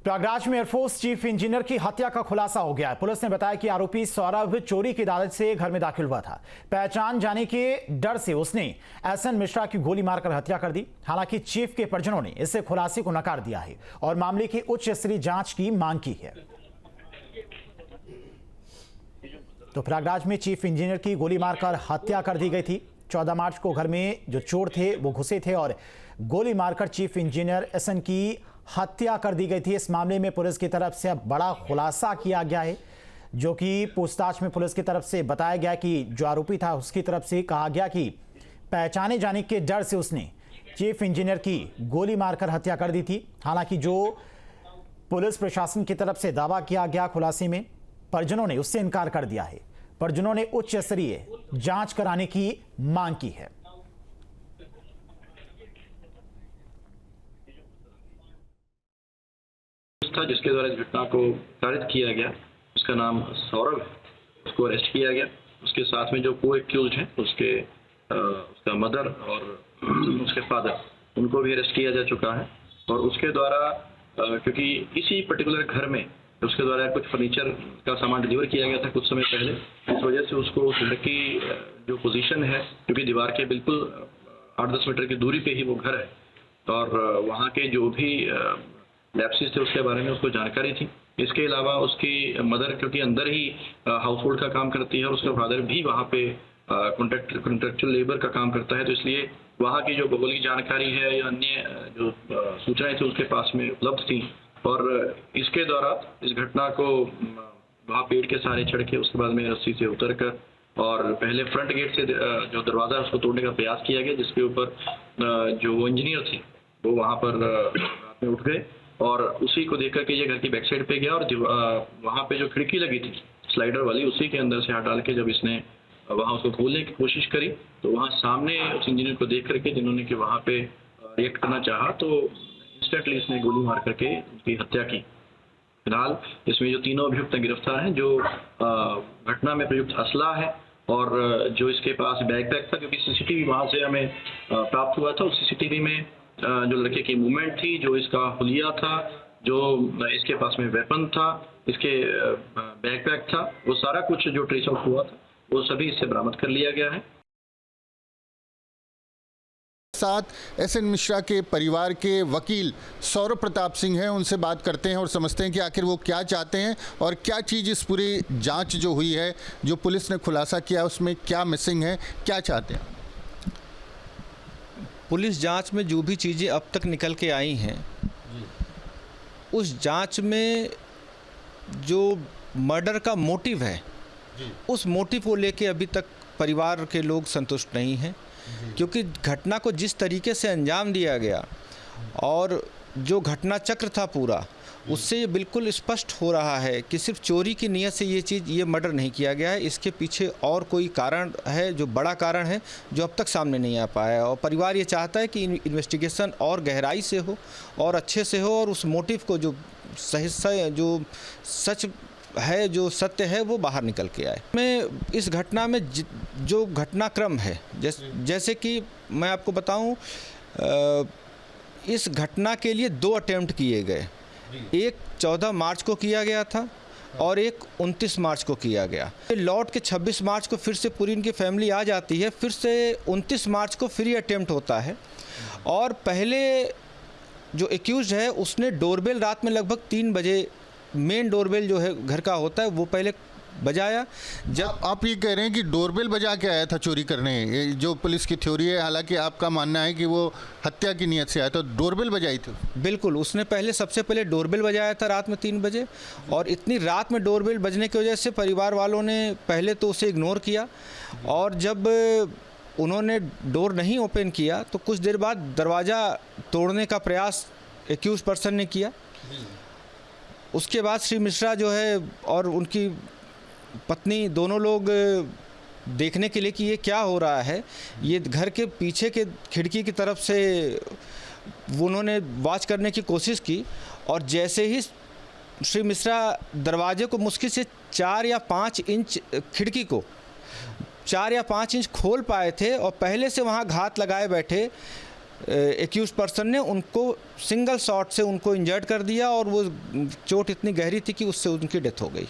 प्रयागराज में air force chief engineer की हत्या का खुलासा हो गया है। पुलिस ने बताया कि आरोपी सौरभ चोरी की आदत से घर में दाखिल हुआ था। पहचान जाने के डर से उसने एसएन मिश्रा की गोली मारकर हत्या कर दी। हालांकि चीफ के परिजनों ने इससे खुलासे को नकार दिया है और मामले की उच्च स्तरीय जांच की मांग की है। तो प्रयागराज में चीफ इंजीनियर की गोली मारकर हत्या कर दी गई थी। 14 मार्च को घर में जो चोर थे वो घुसे थे और गोली मारकर चीफ इंजीनियर एसएन की हत्या कर दी गई थी। इस मामले में पुलिस की तरफ से अब बड़ा खुलासा किया गया है, जो कि पूछताछ में पुलिस की तरफ से बताया गया कि जो आरोपी था उसकी तरफ से कहा गया कि पहचाने जाने के डर से उसने चीफ इंजीनियर की गोली मारकर हत्या कर दी थी। हालांकि जो पुलिस प्रशासन की तरफ से दावा किया गया खुलासे में, परिजनों ने उससे इनकार कर दिया है। परिजनों ने उच्च स्तरीय जांच कराने की मांग की है। था जिसके द्वारा इस घटना को कारित किया गया, उसका नाम सौरभ है। उसको अरेस्ट किया गया। उसके साथ में जो को एक्यूज्ड हैं उसका मदर और उसके फादर, उनको भी अरेस्ट किया जा चुका है। और उसके द्वारा क्योंकि इसी पर्टिकुलर घर में उसके द्वारा कुछ फर्नीचर का सामान डिलीवर किया गया था कुछ समय पहले, इस वजह से उसको उस घर की जो पोजीशन है, क्योंकि दीवार के बिल्कुल 8-10 मीटर की दूरी पे ही वो घर है और वहाँ के जो भी लैप्सेस थे उसके बारे में उसको जानकारी थी। इसके अलावा उसकी मदर क्योंकि अंदर ही हाउस होल्ड का काम करती है और उसका फादर भी वहाँ पे कॉन्ट्रेक्चुअल लेबर का काम करता है, तो इसलिए वहाँ की जो भौगोलिक जानकारी है या अन्य जो सूचनाएं थी उसके पास में उपलब्ध थी। और इसके द्वारा इस घटना को वहाँ पेड़ के सहारे चढ़ के उसके बाद में रस्सी से उतर कर और पहले फ्रंट गेट से जो दरवाज़ा उसको तोड़ने का प्रयास किया गया, जिसके ऊपर जो इंजीनियर थे वो वहाँ पर उठ गए और उसी को देख करके ये घर की बैक साइड पे गया और वहाँ पे जो खिड़की लगी थी स्लाइडर वाली, उसी के अंदर से हाथ डाल के जब इसने वहाँ उसको खोलने की कोशिश करी तो वहाँ सामने उस इंजीनियर को देख करके जिन्होंने कि वहाँ पे रिएक्ट करना चाहा तो इंस्टेंटली इसने गोली मार करके उसकी हत्या की। फिलहाल इसमें जो तीनों अभियुक्त गिरफ्तार हैं, जो घटना में प्रयुक्त असला है और जो इसके पास बैकपैक था, क्योंकि सीसीटीवी वहाँ से हमें प्राप्त हुआ था, उस सीसीटीवी में जो लड़के की मूवमेंट थी, जो इसका हुलिया था, जो इसके पास में वेपन था, इसके बैकपैक था, वो सारा कुछ जो ट्रेस आउट हुआ था वो सभी इससे बरामद कर लिया गया है। साथ एसएन मिश्रा के परिवार के वकील सौरभ प्रताप सिंह हैं, उनसे बात करते हैं और समझते हैं कि आखिर वो क्या चाहते हैं और क्या चीज़ इस पूरी जांच जो हुई है, जो पुलिस ने खुलासा किया, उसमें क्या मिसिंग है, क्या चाहते हैं। पुलिस जांच में जो भी चीज़ें अब तक निकल के आई हैं, उस जांच में जो मर्डर का मोटिव है, उस मोटिव को लेके अभी तक परिवार के लोग संतुष्ट नहीं हैं, क्योंकि घटना को जिस तरीके से अंजाम दिया गया और जो घटना चक्र था पूरा, उससे ये बिल्कुल स्पष्ट हो रहा है कि सिर्फ चोरी की नीयत से ये मर्डर नहीं किया गया है। इसके पीछे और कोई कारण है, जो बड़ा कारण है, जो अब तक सामने नहीं आ पाया है। और परिवार ये चाहता है कि इन्वेस्टिगेशन और गहराई से हो और अच्छे से हो और उस मोटिव को जो जो सच है, जो सत्य है, वो बाहर निकल के आए। मैं इस घटना में जो घटनाक्रम है, जैसे कि मैं आपको बताऊं, इस घटना के लिए 2 अटेम्प्ट किए गए। एक 14 मार्च को किया गया था और एक 29 मार्च को किया गया। लौट के 26 मार्च को फिर से पूरी इनकी फैमिली आ जाती है, फिर से 29 मार्च को फिर अटेम्प्ट होता है। और पहले जो एक्यूज है उसने डोरबेल रात में लगभग 3 बजे, मेन डोरबेल जो है घर का होता है, वो पहले बजाया। जब आप ये कह रहे हैं कि डोरबेल बजा के आया था चोरी करने, ये जो पुलिस की थ्योरी है, हालांकि आपका मानना है कि वो हत्या की नीयत से आया, तो डोरबेल बजाई थी। बिल्कुल, उसने सबसे पहले डोरबेल बजाया था रात में 3 बजे, और इतनी रात में डोरबेल बजने की वजह से परिवार वालों ने पहले तो उसे इग्नोर किया और जब उन्होंने डोर नहीं ओपन किया तो कुछ देर बाद दरवाज़ा तोड़ने का प्रयास एक्यूज पर्सन ने किया। उसके बाद श्री मिश्रा जो है और उनकी पत्नी दोनों लोग देखने के लिए कि ये क्या हो रहा है, ये घर के पीछे के खिड़की की तरफ से उन्होंने वॉच करने की कोशिश की और जैसे ही श्री मिश्रा दरवाजे को मुश्किल से 4 या 5 इंच खिड़की को 4 या 5 इंच खोल पाए थे और पहले से वहाँ घात लगाए बैठे एक्यूज पर्सन ने उनको सिंगल शॉट से उनको इंजर्ड कर दिया और वो चोट इतनी गहरी थी कि उससे उनकी डेथ हो गई।